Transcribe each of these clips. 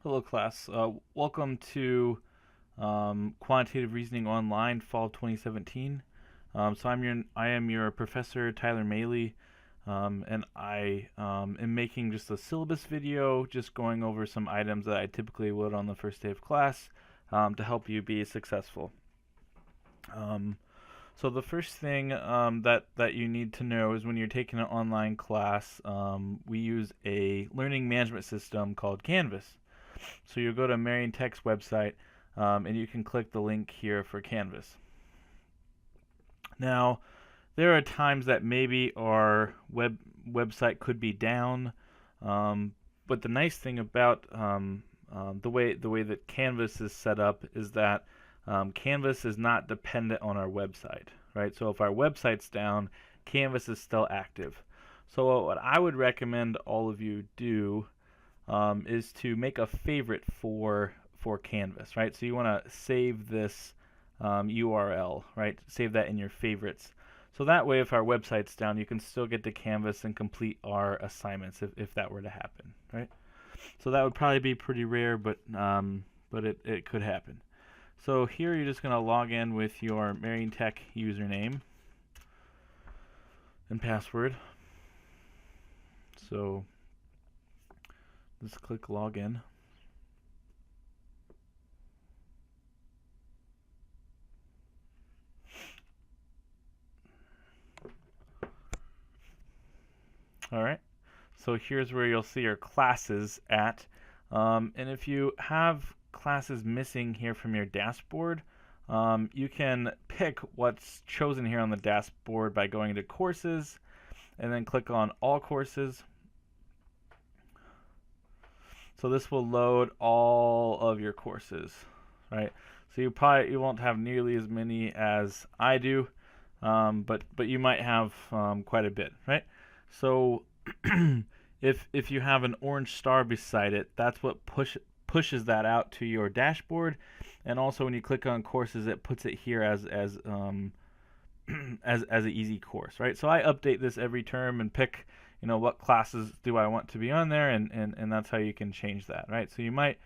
Hello, class. Welcome to Quantitative Reasoning Online, Fall of 2017. I am your professor, Tyler Maley, and I am making just a syllabus video, just going over some items that I typically would on the first day of class to help you be successful. So the first thing that you need to know is when you're taking an online class, we use a learning management system called Canvas. So you'll go to Marion Tech's website, and you can click the link here for Canvas. Now, there are times that maybe our website could be down, but the nice thing about the way that Canvas is set up is that Canvas is not dependent on our website, right? So if our website's down, Canvas is still active. So what I would recommend all of you do is to make a favorite for Canvas, right? So you want to save this URL, right? Save that in your favorites. So that way, if our website's down, you can still get to Canvas and complete our assignments if that were to happen, right? So that would probably be pretty rare, but it could happen. So here you're just going to log in with your Marion Tech username and password. So just click login. All right. So here's where you'll see your classes at. And if you have classes missing here from your dashboard, you can pick what's chosen here on the dashboard by going to courses and then click on all courses. So this will load all of your courses, right? So you won't have nearly as many as I do, but you might have quite a bit, right? So if you have an orange star beside it, that's what pushes that out to your dashboard, and also when you click on courses, it puts it here as an easy course, right? So I update this every term and pick, what classes do I want to be on there, and that's how you can change that, right? So you might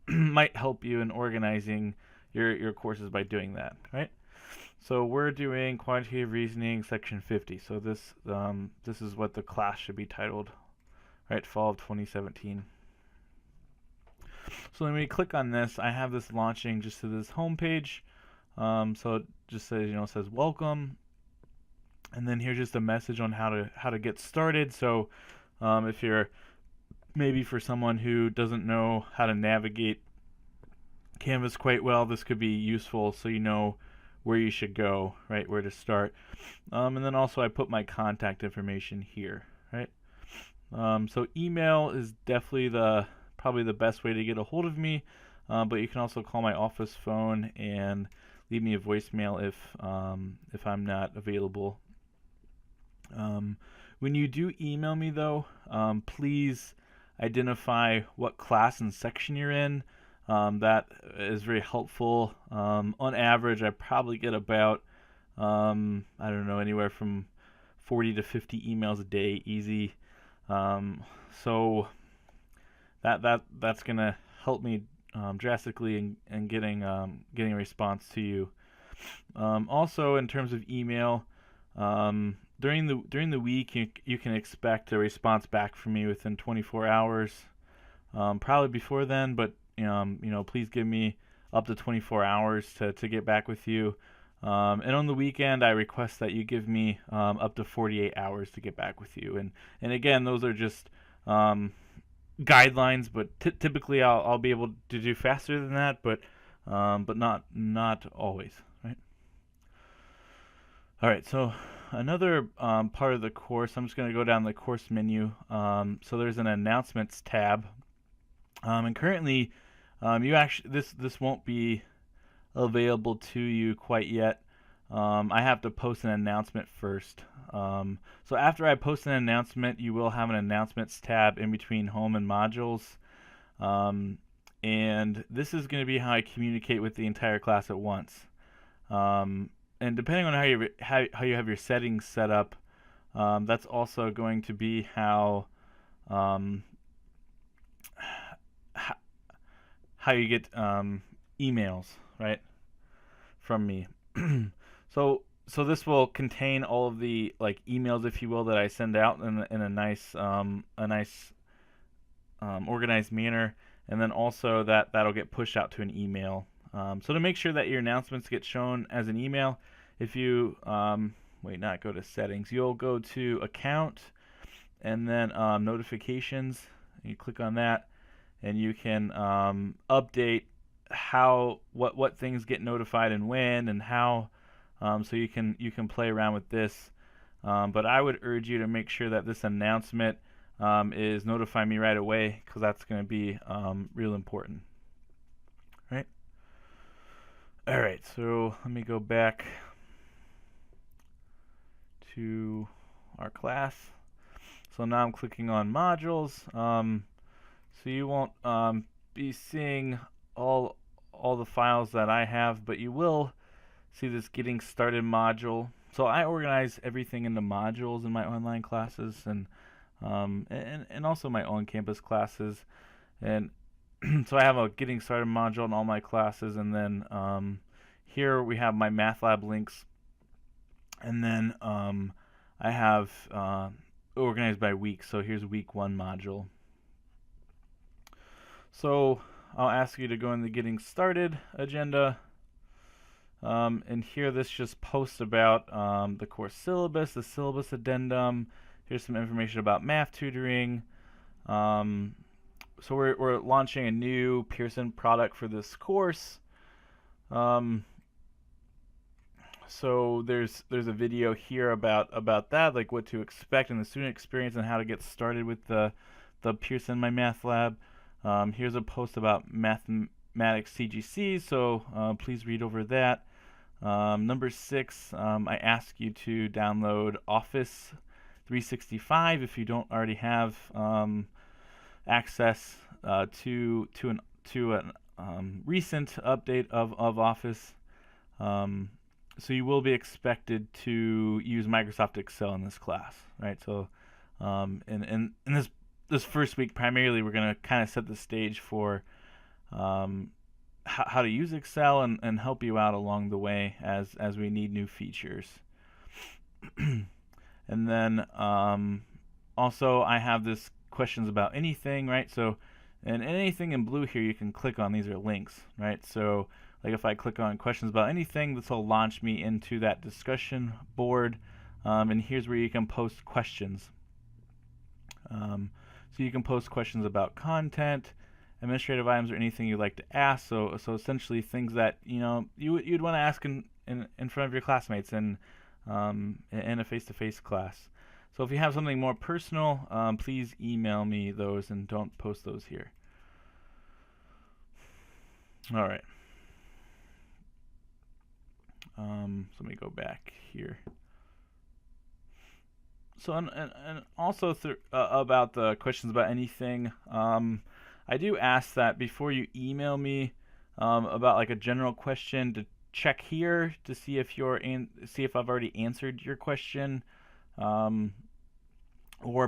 might help you in organizing your courses by doing that, right? So we're doing quantitative reasoning section 50. So this is what the class should be titled, right? Fall of 2017. So when we click on this, I have this launching just to this home page. So it just says, says welcome, and then here's just a message on how to get started. So if you're maybe for someone who doesn't know how to navigate Canvas quite well, this could be useful, so you know where you should go, right, where to start. And then also I put my contact information here, right? So email is definitely probably the best way to get a hold of me, but you can also call my office phone and leave me a voicemail if I'm not available. When you do email me though, please identify what class and section you're in. That is very helpful. On average, I probably get about, I don't know, anywhere from 40 to 50 emails a day, easy. So that's gonna help me drastically in getting a response to you. Also, in terms of email, during the week, you can expect a response back from me within 24 hours. Probably before then, but please give me up to 24 hours to get back with you. And on the weekend, I request that you give me up to 48 hours to get back with you. And again, those are just guidelines, but typically I'll be able to do faster than that, but not always, right? All right, so another part of the course, I'm just going to go down the course menu. So there's an announcements tab, and currently, this won't be available to you quite yet. I have to post an announcement first. So after I post an announcement, you will have an announcements tab in between home and modules. And this is going to be how I communicate with the entire class at once. And depending on how you have your settings set up, that's also going to be how how you get emails, right, from me. So this will contain all of the like emails, if you will, that I send out in a nice organized manner, and then also that'll get pushed out to an email. So to make sure that your announcements get shown as an email, if you not go to settings, you'll go to account and then notifications. And you click on that, and you can update what things get notified and when and how. So you can play around with this, but I would urge you to make sure that this announcement is notify me right away, because that's going to be real important. Right? All right. So let me go back to our class. So now I'm clicking on modules. So you won't be seeing all the files that I have, but you will see this getting started module. So I organize everything into modules in my online classes and also my on-campus classes. And so I have a getting started module in all my classes, and then here we have my MyMathLab links, and then I have organized by week. So here's week 1 module. So I'll ask you to go in the getting started agenda. And here this just posts about the course syllabus, the syllabus addendum. Here's some information about math tutoring. So we're launching a new Pearson product for this course. So there's a video here about that, like what to expect in the student experience and how to get started with the Pearson MyMathLab. Here's a post about mathematics CGC, so please read over that. Number 6, I ask you to download Office 365 if you don't already have access to an recent update of Office. So you will be expected to use Microsoft Excel in this class, right? So in this first week, primarily, we're going to kind of set the stage for how to use Excel and help you out along the way as we need new features. And then also I have this questions about anything, right? So and anything in blue here you can click on. These are links, right? So like if I click on questions about anything, this will launch me into that discussion board, and here's where you can post questions. So you can post questions about content, administrative items, or anything you'd like to ask. So essentially things that you'd want to ask in front of your classmates in a face-to-face class. So if you have something more personal, please email me those and don't post those here. All right. So let me go back here. So and also about the questions about anything, I do ask that before you email me about like a general question, to check here to see if I've already answered your question, or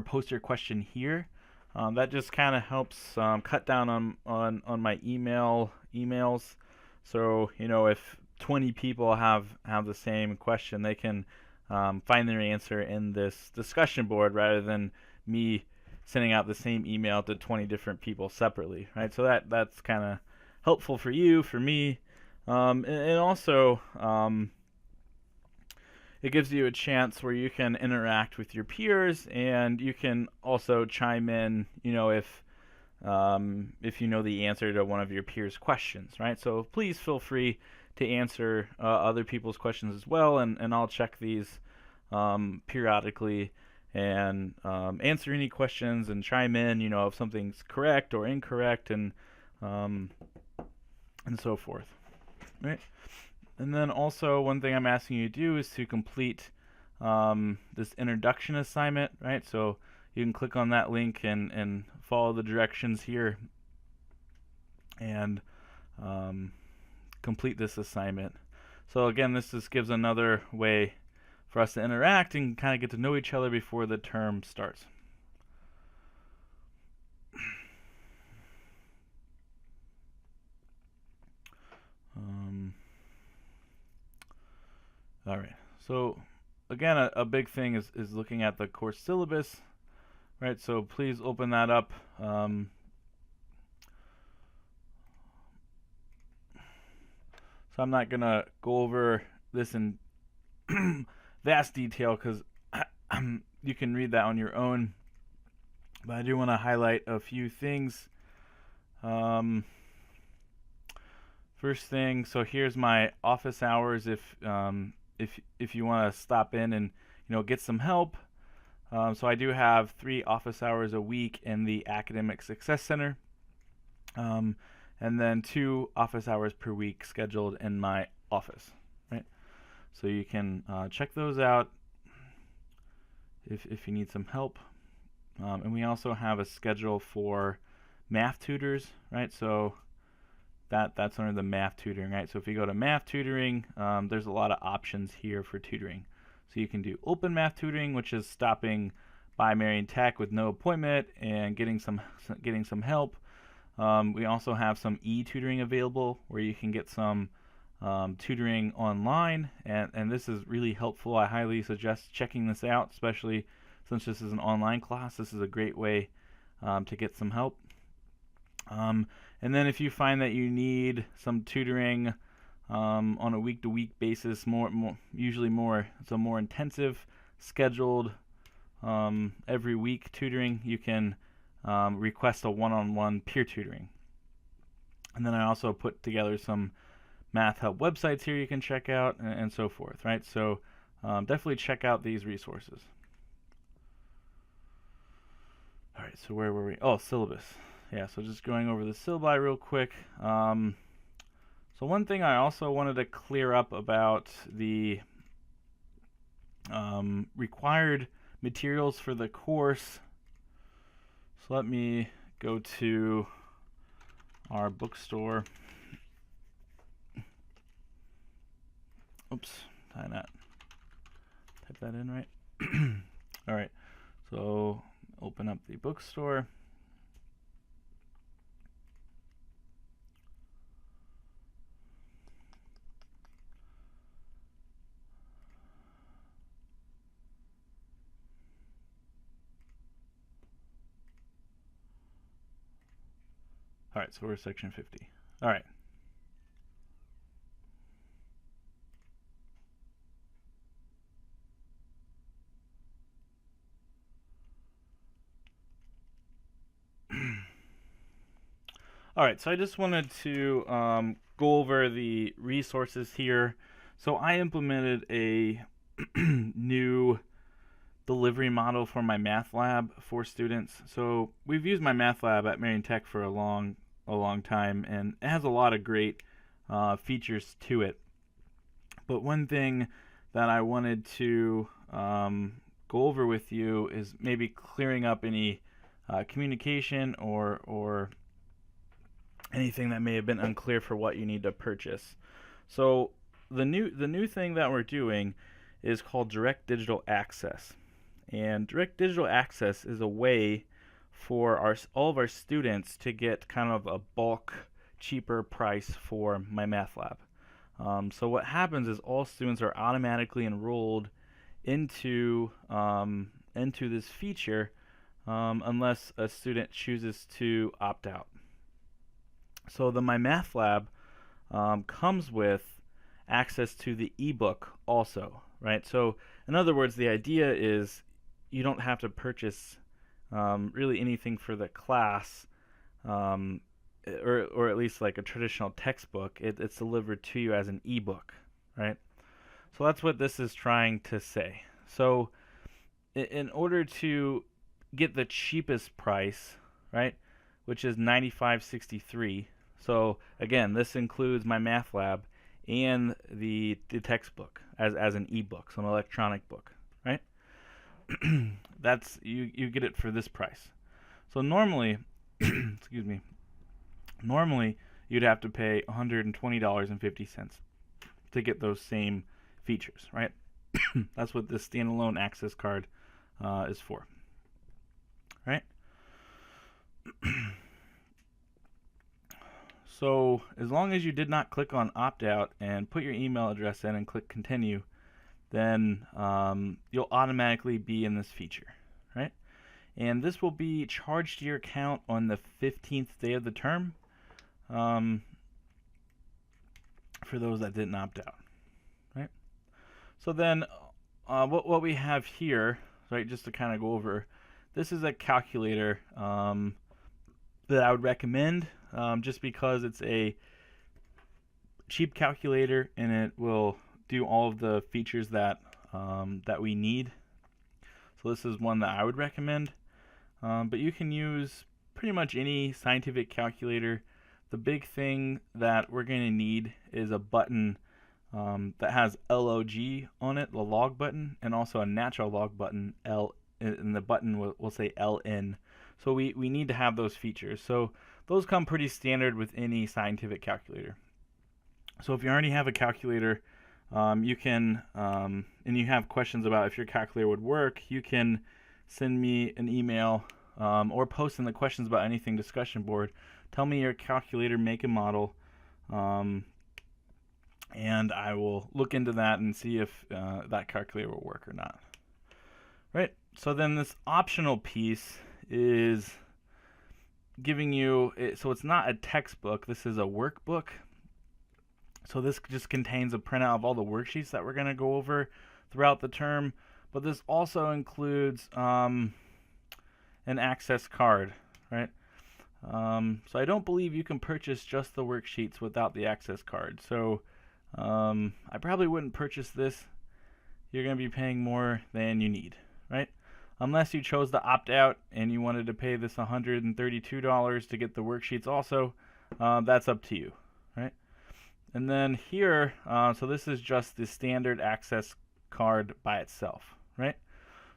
post your question here. That just kind of helps cut down on my emails. So if 20 people have the same question, they can find their answer in this discussion board rather than me sending out the same email to 20 different people separately, right? So that's kind of helpful for you, for me, and also it gives you a chance where you can interact with your peers, and you can also chime in, if you know the answer to one of your peers' questions, right? So please feel free to answer other people's questions as well, and I'll check these periodically and answer any questions and chime in, if something's correct or incorrect, and so forth, right? And then also one thing I'm asking you to do is to complete this introduction assignment, right? So you can click on that link and follow the directions here and complete this assignment. So again, this just gives another way for us to interact and kind of get to know each other before the term starts. All right. So again, a big thing is looking at the course syllabus, right? So please open that up. So I'm not gonna go over this in vast detail because you can read that on your own. But I do want to highlight a few things. First thing, so here's my office hours. If you want to stop in and get some help. So I do have 3 office hours a week in the Academic Success Center, and then 2 office hours per week scheduled in my office. Right. So you can check those out if you need some help. And we also have a schedule for math tutors, right? So that's under the math tutoring, right? So if you go to math tutoring, there's a lot of options here for tutoring. So you can do open math tutoring, which is stopping by Marion Tech with no appointment and getting some help. We also have some e-tutoring available where you can get some tutoring online, and this is really helpful. I highly suggest checking this out, especially since this is an online class. This is a great way to get some help. And then if you find that you need some tutoring on a week-to-week basis, usually more intensive, scheduled every week tutoring, you can request a one-on-one peer tutoring. And then I also put together some math help websites here you can check out, and so forth, right? So definitely check out these resources. All right, so where were we? Oh, syllabus. Yeah, so just going over the syllabi real quick. So one thing I also wanted to clear up about the required materials for the course. So let me go to our bookstore. Oops, type that in right. All right, so open up the bookstore. All right, so we're section 50. All right. All right, so I just wanted to go over the resources here. So I implemented a new delivery model for MyMathLab for students. So we've used MyMathLab at Marion Tech for a long time, and it has a lot of great features to it. But one thing that I wanted to go over with you is maybe clearing up any communication or anything that may have been unclear for what you need to purchase. So the new thing that we're doing is called direct digital access. And direct digital access is a way for all of our students to get kind of a bulk, cheaper price for MyMathLab. So what happens is all students are automatically enrolled into this feature unless a student chooses to opt out. So the MyMathLab comes with access to the ebook also, right? So in other words, the idea is you don't have to purchase really anything for the class, or at least like a traditional textbook. It's delivered to you as an ebook, right? So that's what this is trying to say. So in order to get the cheapest price, right, which is $95.63. So again, this includes MyMathLab and the textbook as an ebook, so an electronic book, right? That's you get it for this price. So normally, excuse me, normally you'd have to pay $120.50 to get those same features, right? That's what this standalone access card is for, right? So as long as you did not click on opt out and put your email address in and click continue, then you'll automatically be in this feature, right? And this will be charged to your account on the 15th day of the term, for those that didn't opt out, right? So then what we have here, right, just to kind of go over, this is a calculator that I would recommend, just because it's a cheap calculator and it will do all of the features that that we need. So this is one that I would recommend, but you can use pretty much any scientific calculator. The big thing that we're going to need is a button that has log on it, the log button, and also a natural log button, L, and the button will say ln. So we need to have those features. So those come pretty standard with any scientific calculator. So if you already have a calculator, you can, and you have questions about if your calculator would work, you can send me an email or post in the questions about anything discussion board. Tell me your calculator make and model, and I will look into that and see if that calculator will work or not. Right? So then this optional piece is giving you, so it's not a textbook, this is a workbook. So this just contains a printout of all the worksheets that we're going to go over throughout the term, but this also includes an access card, right? So I don't believe you can purchase just the worksheets without the access card. So I probably wouldn't purchase this. You're going to be paying more than you need, right? Unless you chose to opt out and you wanted to pay this $132 to get the worksheets also, that's up to you, right? And then here, so this is just the standard access card by itself, right?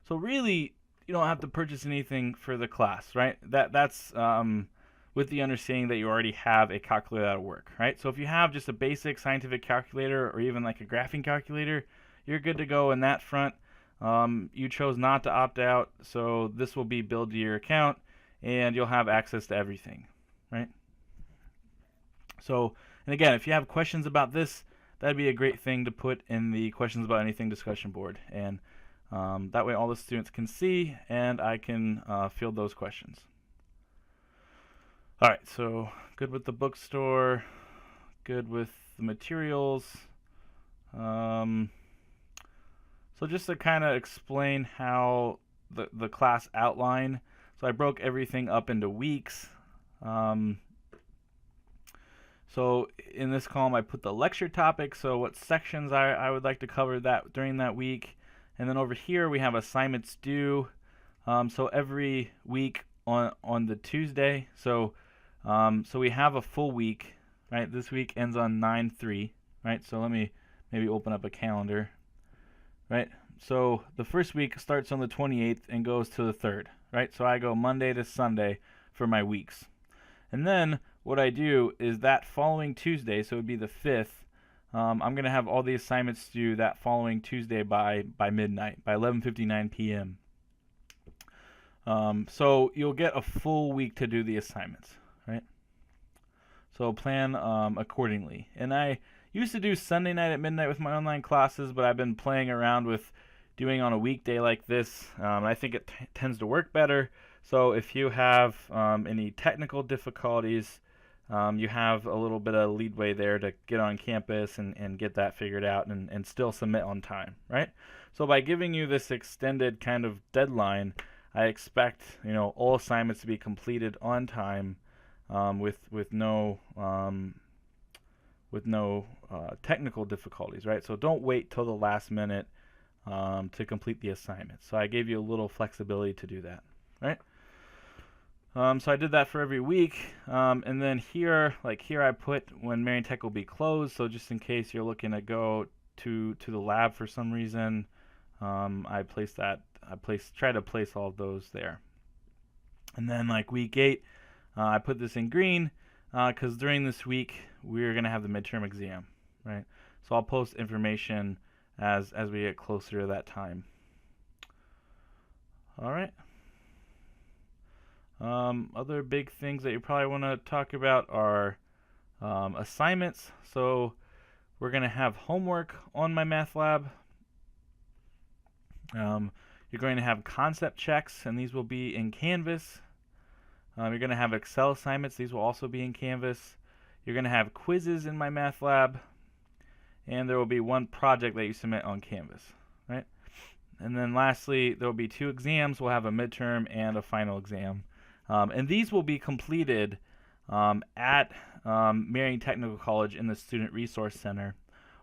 So really, you don't have to purchase anything for the class, right? That's with the understanding that you already have a calculator that'll work, right? So if you have just a basic scientific calculator or even like a graphing calculator, you're good to go in that front. You chose not to opt out, so this will be billed to your account and you'll have access to everything, right? So, and again, if you have questions about this, that'd be a great thing to put in the questions about anything discussion board, and that way all the students can see and I can field those questions. Alright, so good with the bookstore, good with the materials. So just to kind of explain how the class outline, so I broke everything up into weeks. So in this column I put the lecture topic, so what sections I would like to cover that during that week. And then over here we have assignments due. So every week on the Tuesday, so we have a full week, right? This week ends on 9/3, right? So let me maybe open up a calendar, right? So the first week starts on the 28th and goes to the 3rd, right? So I go Monday to Sunday for my weeks. And then what I do is that following Tuesday, so it would be the 5th, I'm going to have all the assignments due that following Tuesday by midnight, by 11:59 p.m. So you'll get a full week to do the assignments, right? So plan accordingly. And I used to do Sunday night at midnight with my online classes, but I've been playing around with doing on a weekday like this. I think it tends to work better. So if you have any technical difficulties, you have a little bit of leadway there to get on campus and get that figured out and still submit on time, right? So by giving you this extended kind of deadline, I expect all assignments to be completed on time, with no technical difficulties, right? So don't wait till the last minute to complete the assignment. So I gave you a little flexibility to do that, right? So I did that for every week, and then here I put when Marion Tech will be closed. So just in case you're looking to go to the lab for some reason, I try to place all of those there. And then like week 8, I put this in green because during this week we're gonna have the midterm exam, right? So I'll post information as we get closer to that time. All right. Other big things that you probably want to talk about are assignments. So we're going to have homework on MyMathLab. You're going to have concept checks, and these will be in Canvas. You're going to have Excel assignments. These will also be in Canvas. You're going to have quizzes in MyMathLab, and there will be one project that you submit on Canvas, right? And then lastly, there will be 2 exams. We'll have a midterm and a final exam. And these will be completed at Marion Technical College in the Student Resource Center.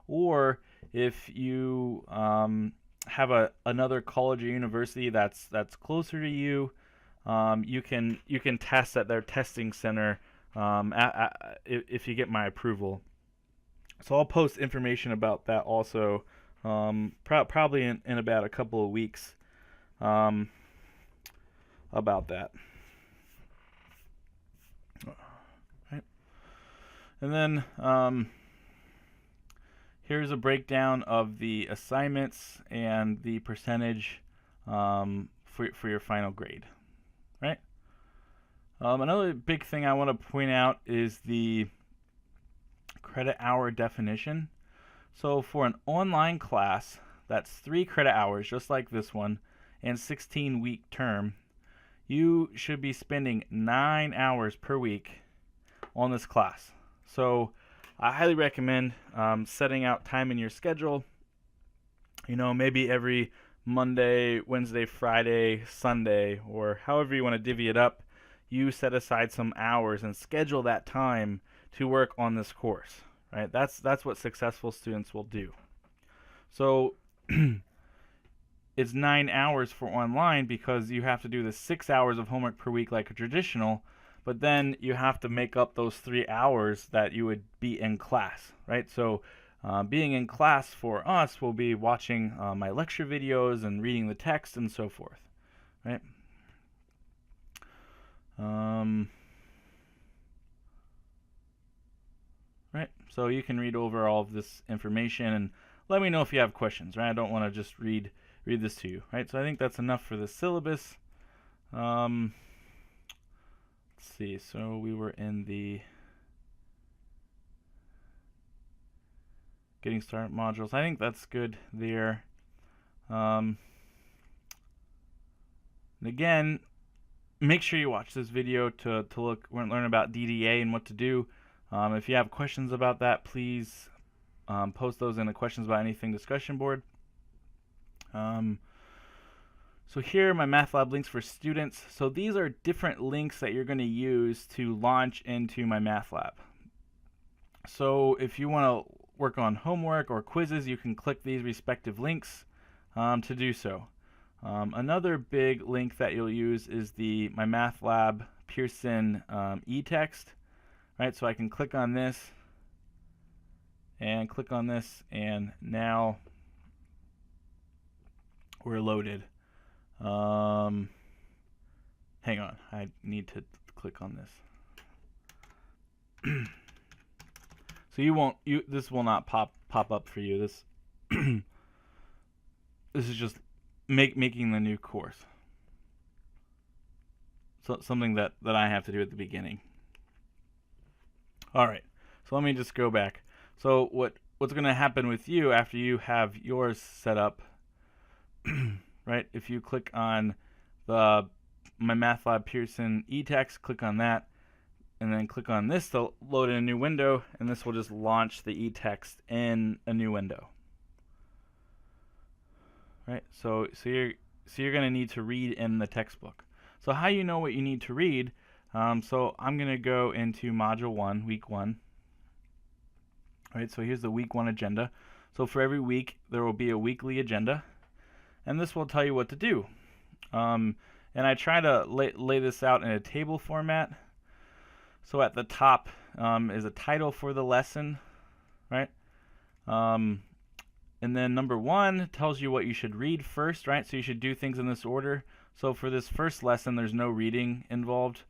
Or if you have another college or university that's closer to you, you can test at their testing center if you get my approval. So I'll post information about that also, probably in about a couple of weeks, about that. Right. And then here's a breakdown of the assignments and the percentage for your final grade. Right. Another big thing I want to point out is the credit hour definition. So for an online class, that's 3 credit hours, just like this one, and 16-week term, you should be spending 9 hours per week on this class. So I highly recommend setting out time in your schedule. Maybe every Monday, Wednesday, Friday, Sunday, or however you want to divvy it up, you set aside some hours and schedule that time to work on this course, right? That's what successful students will do. So it's 9 hours for online because you have to do the 6 hours of homework per week like a traditional, but then you have to make up those 3 hours that you would be in class, right? So being in class for us will be watching my lecture videos and reading the text and so forth, right? Right, so you can read over all of this information and let me know if you have questions, right? I don't want to just read this to you, right? So I think that's enough for the syllabus. Let's see, so we were in the getting started modules. I think that's good there. And again, make sure you watch this video to learn about DDA and what to do. If you have questions about that, please post those in the questions about anything discussion board. So here are my MyMathLab links for students. So these are different links that you're going to use to launch into MyMathLab. So if you want to work on homework or quizzes, you can click these respective links to do so. Another big link that you'll use is the MyMathLab Pearson e-text. Right, so I can click on this and click on this, and now we're loaded. Hang on, I need to click on this. So this will not pop up for you. This this is just making the new course. So something that I have to do at the beginning. All right, so let me just go back. So what's going to happen with you after you have yours set up, right? If you click on the MyMathLab Pearson e-text, click on that, and then click on this to load in a new window, and this will just launch the e-text in a new window. Right? So you're going to need to read in the textbook. So how you know what you need to read? So I'm going to go into Module 1, Week 1. Right, so here's the Week 1 agenda. So for every week, there will be a weekly agenda, and this will tell you what to do. And I try to lay this out in a table format. So at the top is a title for the lesson, right? And then number 1 tells you what you should read first, right? So you should do things in this order. So for this first lesson, there's no reading involved.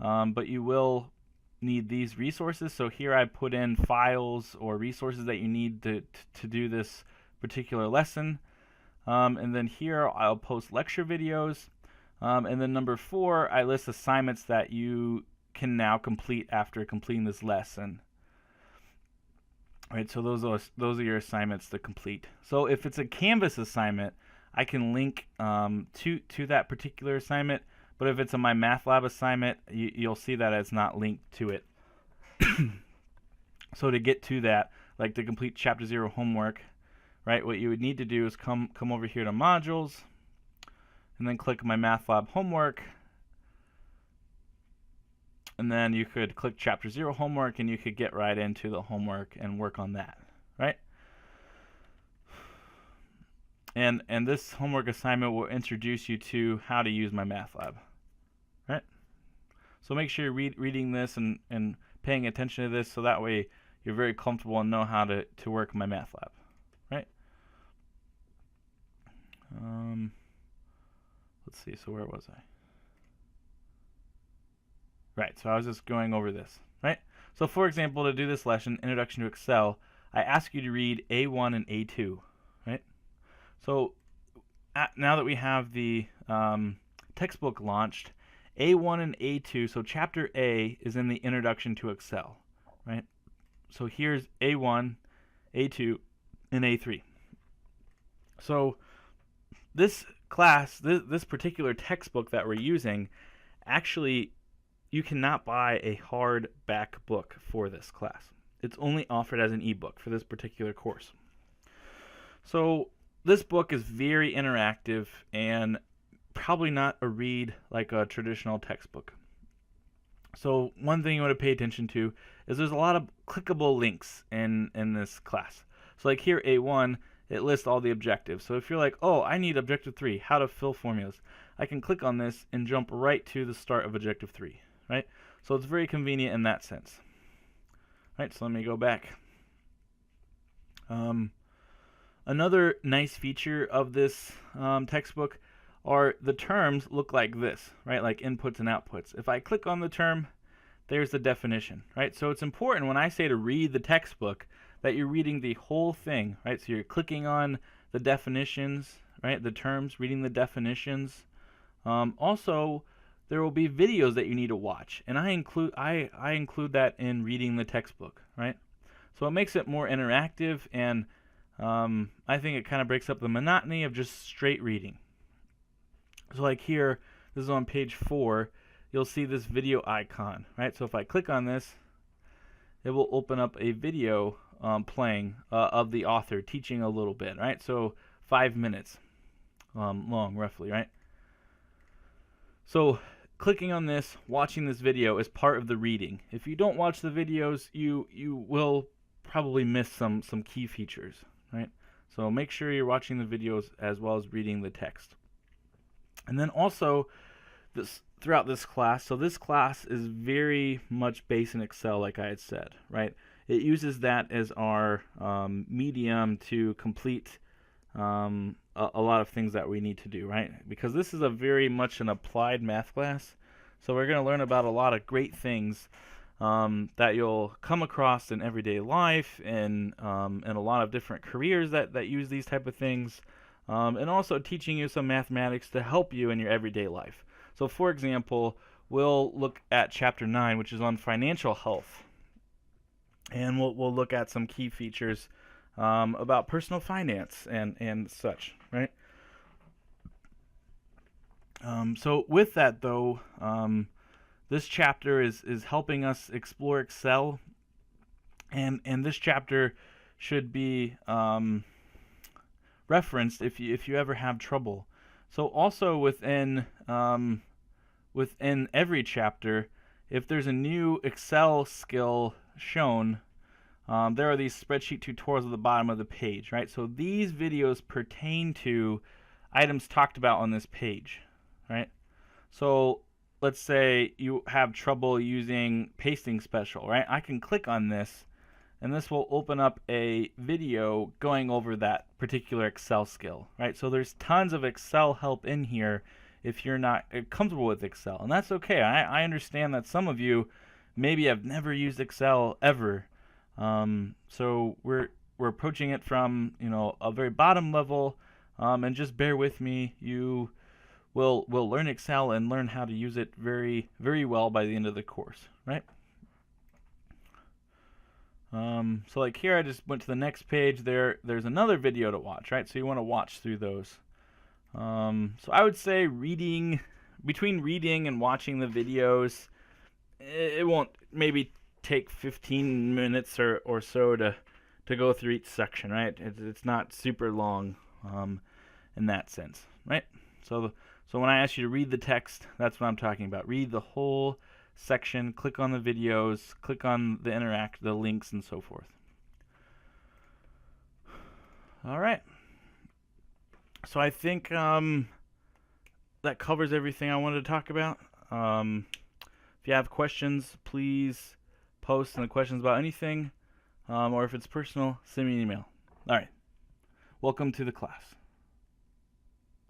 But you will need these resources. So here I put in files or resources that you need to do this particular lesson. And then here I'll post lecture videos. And then number 4, I list assignments that you can now complete after completing this lesson. All right, so those are your assignments to complete. So if it's a Canvas assignment, I can link to that particular assignment. But if it's a MyMathLab assignment, you'll see that it's not linked to it. So to get to that, like to complete Chapter 0 homework, right, what you would need to do is come over here to Modules, and then click MyMathLab homework. And then you could click Chapter 0 homework, and you could get right into the homework and work on that, right? And this homework assignment will introduce you to how to use MyMathLab, right? So make sure you're reading this and paying attention to this, so that way you're very comfortable and know how to work MyMathLab, right? Let's see, so where was I? Right, so I was just going over this, right? So for example, to do this lesson, Introduction to Excel, I ask you to read A1 and A2, right? So now that we have the textbook launched, A1 and A2, so Chapter A is in the Introduction to Excel, right? So here's A1, A2, and A3. So this class, this particular textbook that we're using, actually, you cannot buy a hardback book for this class. It's only offered as an ebook for this particular course. So this book is very interactive and probably not a read like a traditional textbook. So one thing you want to pay attention to is there's a lot of clickable links in this class. So like here, A1, it lists all the objectives. So if you're like, oh, I need objective 3, how to fill formulas, I can click on this and jump right to the start of objective 3, right? So it's very convenient in that sense. Right, so let me go back. Another nice feature of this textbook are the terms look like this, right? Like inputs and outputs. If I click on the term, there's the definition, right? So it's important when I say to read the textbook that you're reading the whole thing, right? So you're clicking on the definitions, right? The terms, reading the definitions. Also, there will be videos that you need to watch, and I include that in reading the textbook, right? So it makes it more interactive, and I think it kind of breaks up the monotony of just straight reading. So like here, this is on page 4, you'll see this video icon, right? So if I click on this, it will open up a video playing of the author teaching a little bit, right? So 5 minutes long, roughly, right? So clicking on this, watching this video is part of the reading. If you don't watch the videos, you will probably miss some key features, right? So make sure you're watching the videos as well as reading the text. And then also, throughout this class, so this class is very much based in Excel, like I had said, right? It uses that as our medium to complete a lot of things that we need to do, right? Because this is a very much an applied math class, so we're going to learn about a lot of great things that you'll come across in everyday life and a lot of different careers that use these type of things, and also teaching you some mathematics to help you in your everyday life. So for example, we'll look at Chapter 9, which is on financial health, and we'll look at some key features about personal finance and such, right? So with that though, this chapter is helping us explore Excel, and this chapter should be referenced if you ever have trouble. So also within every chapter, if there's a new Excel skill shown, there are these spreadsheet tutorials at the bottom of the page, right? So these videos pertain to items talked about on this page, right? So let's say you have trouble using pasting special, right? I can click on this, and this will open up a video going over that particular Excel skill, right? So there's tons of Excel help in here if you're not comfortable with Excel, and that's okay. I understand that some of you maybe have never used Excel ever, so we're approaching it from a very bottom level, and just bear with me. You will learn Excel and learn how to use it very, very well by the end of the course, right? So like here, I just went to the next page. There's another video to watch, right? So you want to watch through those. So I would say between reading and watching the videos, it won't maybe take 15 minutes or so to go through each section, right? It's not super long in that sense, right? So when I ask you to read the text, that's what I'm talking about. Read the whole section, click on the videos, click on the links, and so forth. All right. So I think that covers everything I wanted to talk about. If you have questions, please post in the questions about anything, or if it's personal, send me an email. All right. Welcome to the class.